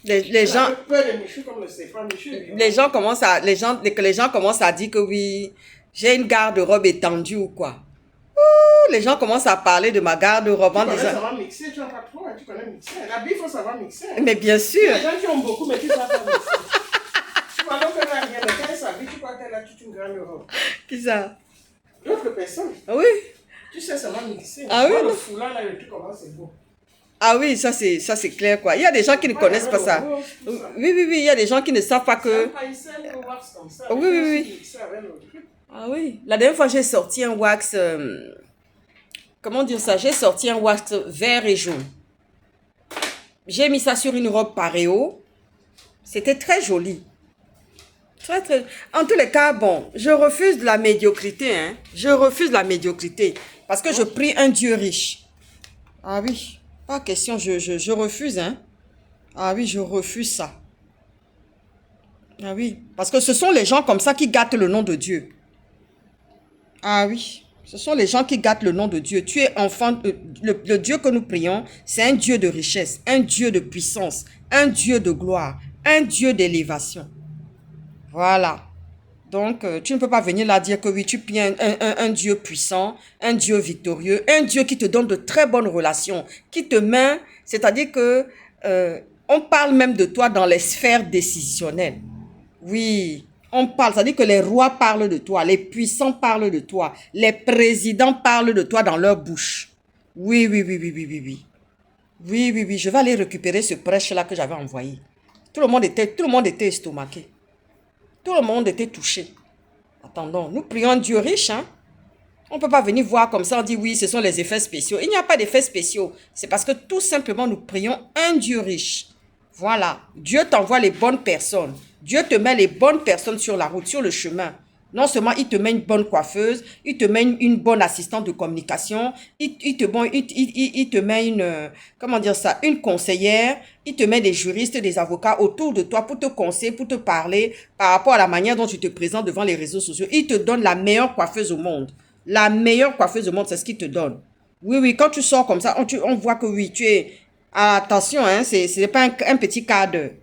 Les gens, peur de Michou comme le serpent. Michou, les gens commencent à, les gens commencent à dire que oui, j'ai une garde-robe étendue ou quoi. Ouh, les gens commencent à parler de ma garde-robe en tu connais disant. savoir mixer, tu n'as pas trop, tu connais mixer. La vie, il faut savoir mixer. Mais bien Il y sûr. a des gens qui ont beaucoup, mais qui ne savent pas mixer. Tu vois, donc elle n'a rien, mais quand elle s'habille, tu crois qu'elle a toute une grande robe. Qui ça? D'autres personnes, Oui. tu sais savoir mixer. Ah oui, Moi, non. le foulard, là, le truc, comment c'est beau. Ah oui, ça c'est clair quoi. Il y a des gens qui ne connaissent pas ça. Oui, il y a des gens qui ne savent pas que. Oui, oui. Ah oui. La dernière fois, j'ai sorti un wax. Comment dire ça? J'ai sorti un wax vert et jaune. J'ai mis ça sur une robe paréo. C'était très joli. Très, très. En tous les cas, bon, je refuse la médiocrité. Hein. Je refuse la médiocrité. Parce que je prie un Dieu riche. Ah oui. Pas question, je refuse, hein. Ah oui, je refuse ça. Ah oui, parce que ce sont les gens comme ça qui gâtent le nom de Dieu. Ah oui, ce sont les gens qui gâtent le nom de Dieu. Tu es enfant, le Dieu que nous prions, c'est un Dieu de richesse, un Dieu de puissance, un Dieu de gloire, un Dieu d'élévation. Voilà. Donc, tu ne peux pas venir là dire que oui, tu pries un Dieu puissant, un Dieu victorieux, un Dieu qui te donne de très bonnes relations, qui te met, c'est-à-dire que on parle même de toi dans les sphères décisionnelles. Oui, on parle, c'est-à-dire que les rois parlent de toi, les puissants parlent de toi, les présidents parlent de toi dans leur bouche. Oui. Oui, je vais aller récupérer ce prêche-là que j'avais envoyé. Tout le monde était estomaqué. Tout le monde était touché. Attendons, nous prions Dieu riche, hein. On ne peut pas venir voir comme ça, on dit oui, ce sont les effets spéciaux. Il n'y a pas d'effets spéciaux. C'est parce que tout simplement nous prions un Dieu riche. Voilà, Dieu t'envoie les bonnes personnes. Dieu te met les bonnes personnes sur la route, sur le chemin. Non seulement il te met une bonne coiffeuse, il te met une bonne assistante de communication, il te met comment dire ça, une conseillère, il te met des juristes, des avocats autour de toi pour te conseiller, pour te parler par rapport à la manière dont tu te présentes devant les réseaux sociaux. Il te donne la meilleure coiffeuse au monde. La meilleure coiffeuse au monde, c'est ce qu'il te donne. Oui, quand tu sors comme ça, on voit que oui, tu es... Attention, hein, c'est pas un petit cadre.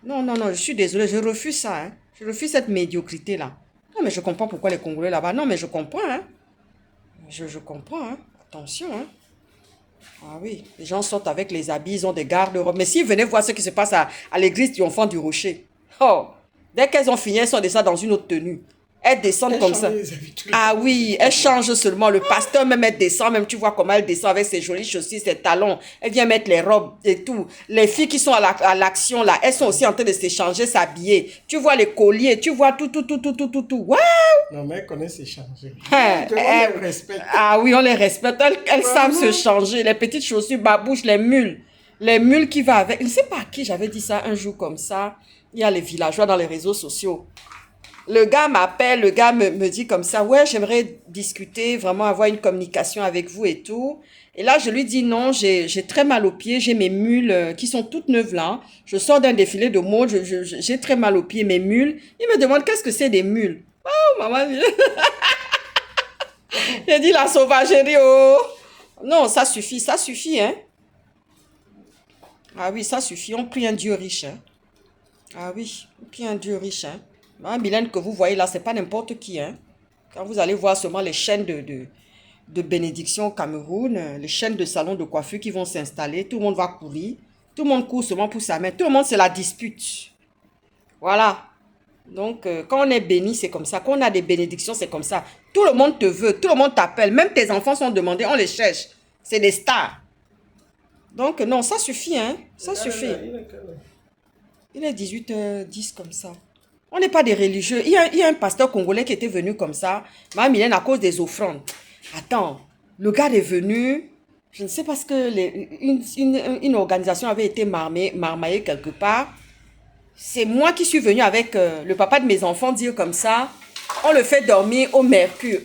Non, je suis désolée, je refuse ça. Hein. Je refuse cette médiocrité-là. Non, mais je comprends pourquoi les Congolais là-bas. Non, mais je comprends. Hein. Je comprends. Hein. Attention. Hein. Ah oui, les gens sortent avec les habits, ils ont des garde-robes. Mais s'ils venaient voir ce qui se passe à l'église du Enfant du Rocher, oh, dès qu'elles ont fini, elles sont déjà dans une autre tenue. Elles descendent comme ça. Ah oui, elles changent seulement. Le pasteur même, elle descend. Même tu vois comment elle descend avec ses jolies chaussures, ses talons. Elle vient mettre les robes et tout. Les filles qui sont à l'action là, elles sont aussi en train de s'échanger, s'habiller. Tu vois les colliers, tu vois tout. Waouh! Non, mais elles connaissent s'échanger. Hein, On les respecte. Ah oui, on les respecte. Elles savent se changer. Les petites chaussures, babouches, les mules. Les mules qui vont avec. Je ne sais pas à qui j'avais dit ça un jour comme ça. Il y a les villageois dans les réseaux sociaux. Le gars m'appelle, le gars me dit comme ça, ouais, j'aimerais discuter, vraiment avoir une communication avec vous et tout. Et là, je lui dis non, j'ai très mal aux pieds, j'ai mes mules qui sont toutes neuves là. Je sors d'un défilé de mode, j'ai très mal aux pieds, mes mules. Il me demande qu'est-ce que c'est des mules. Oh, maman. J'ai dit la sauvagerie, oh. Non, ça suffit, hein. Ah oui, ça suffit, on prie un Dieu riche, hein. Ah oui, on prie un Dieu riche, hein. Mylène que vous voyez là, c'est pas n'importe qui. Hein. Quand vous allez voir seulement les chaînes de bénédiction au Cameroun, les chaînes de salons de coiffure qui vont s'installer, tout le monde va courir. Tout le monde court seulement pour sa main. Tout le monde, c'est la dispute. Voilà. Donc, quand on est béni, c'est comme ça. Quand on a des bénédictions, c'est comme ça. Tout le monde te veut, tout le monde t'appelle. Même tes enfants sont demandés, on les cherche. C'est des stars. Donc, non, ça suffit. Hein. Ça suffit. Il est 18h10 comme ça. On n'est pas des religieux. Il y a un pasteur congolais qui était venu comme ça. Ma Mylène, à cause des offrandes. Attends, le gars est venu. Je ne sais pas ce que une organisation avait été marmaillée quelque part. C'est moi qui suis venu avec le papa de mes enfants dire comme ça. On le fait dormir au Mercure.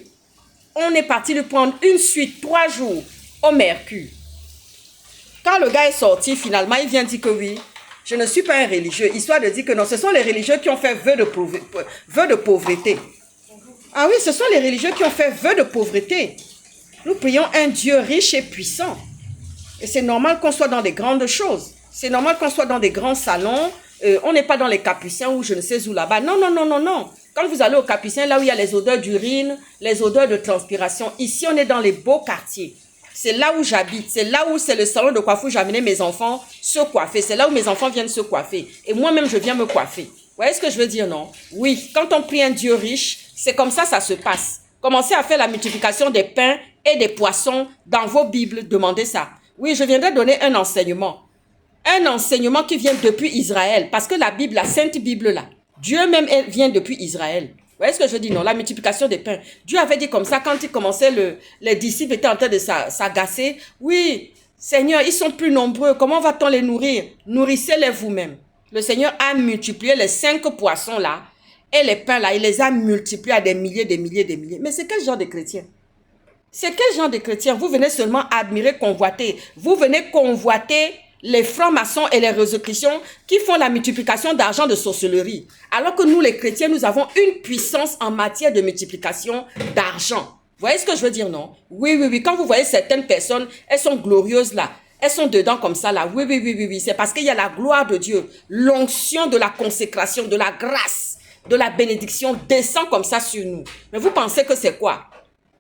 On est parti lui prendre une suite 3 jours au Mercure. Quand le gars est sorti, finalement, il vient dire que oui. Je ne suis pas un religieux, histoire de dire que non, ce sont les religieux qui ont fait vœu de pauvreté. Ah oui, ce sont les religieux qui ont fait vœu de pauvreté. Nous prions un Dieu riche et puissant. Et c'est normal qu'on soit dans des grandes choses. C'est normal qu'on soit dans des grands salons. On n'est pas dans les capucins ou je ne sais où là-bas. Non, non, non, non, non. Quand vous allez aux capucins, là où il y a les odeurs d'urine, les odeurs de transpiration. Ici, on est dans les beaux quartiers. C'est là où j'habite. C'est là où c'est le salon de coiffure où j'amenais mes enfants se coiffer. C'est là où mes enfants viennent se coiffer. Et moi-même, je viens me coiffer. Vous voyez ce que je veux dire, non? Oui, quand on prie un Dieu riche, c'est comme ça se passe. Commencez à faire la multiplication des pains et des poissons dans vos Bibles. Demandez ça. Oui, je viendrai donner un enseignement. Un enseignement qui vient depuis Israël. Parce que la Bible, la Sainte Bible là, Dieu même vient depuis Israël. Vous voyez ce que je dis? Non, la multiplication des pains. Dieu avait dit comme ça quand il commençait, les disciples étaient en train de s'agacer. Oui, Seigneur, ils sont plus nombreux. Comment va-t-on les nourrir? Nourrissez-les vous-même. Le Seigneur a multiplié les 5 poissons là et les pains là. Il les a multipliés à des milliers, des milliers, des milliers. Mais c'est quel genre de chrétien? C'est quel genre de chrétien? Vous venez seulement admirer, convoiter. Vous venez convoiter les francs-maçons et les Rosicruciens qui font la multiplication d'argent de sorcellerie. Alors que nous, les chrétiens, nous avons une puissance en matière de multiplication d'argent. Vous voyez ce que je veux dire, non? Oui, oui, oui. Quand vous voyez certaines personnes, elles sont glorieuses là. Elles sont dedans comme ça là. Oui, oui, oui, oui, oui. C'est parce qu'il y a la gloire de Dieu. L'onction de la consécration, de la grâce, de la bénédiction descend comme ça sur nous. Mais vous pensez que c'est quoi?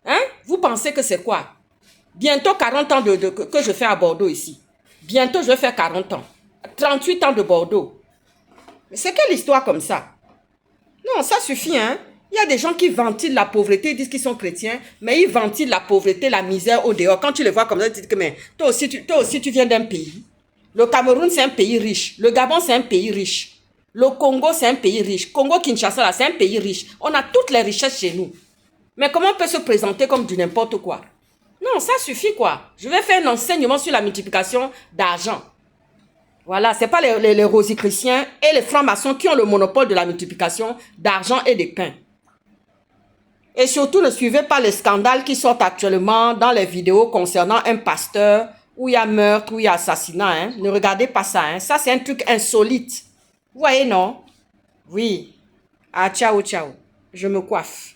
Hein? Vous pensez que c'est quoi? Bientôt 40 ans que je fais à Bordeaux ici. Bientôt, je vais faire 40 ans. 38 ans de Bordeaux. Mais c'est quelle histoire comme ça? Non, ça suffit, hein? Il y a des gens qui ventilent la pauvreté, ils disent qu'ils sont chrétiens, mais ils ventilent la pauvreté, la misère au dehors. Quand tu les vois comme ça, tu te dis que mais, toi aussi, tu viens d'un pays. Le Cameroun, c'est un pays riche. Le Gabon, c'est un pays riche. Le Congo, c'est un pays riche. Congo-Kinshasa, là, c'est un pays riche. On a toutes les richesses chez nous. Mais comment on peut se présenter comme du n'importe quoi? Non, ça suffit quoi. Je vais faire un enseignement sur la multiplication d'argent. Voilà, ce n'est pas les Rosicruciens et les francs-maçons qui ont le monopole de la multiplication d'argent et de pain. Et surtout, ne suivez pas les scandales qui sortent actuellement dans les vidéos concernant un pasteur où il y a meurtre, où il y a assassinat. Hein. Ne regardez pas ça. Hein. Ça, c'est un truc insolite. Vous voyez, non? Oui. Ah, ciao, ciao. Je me coiffe.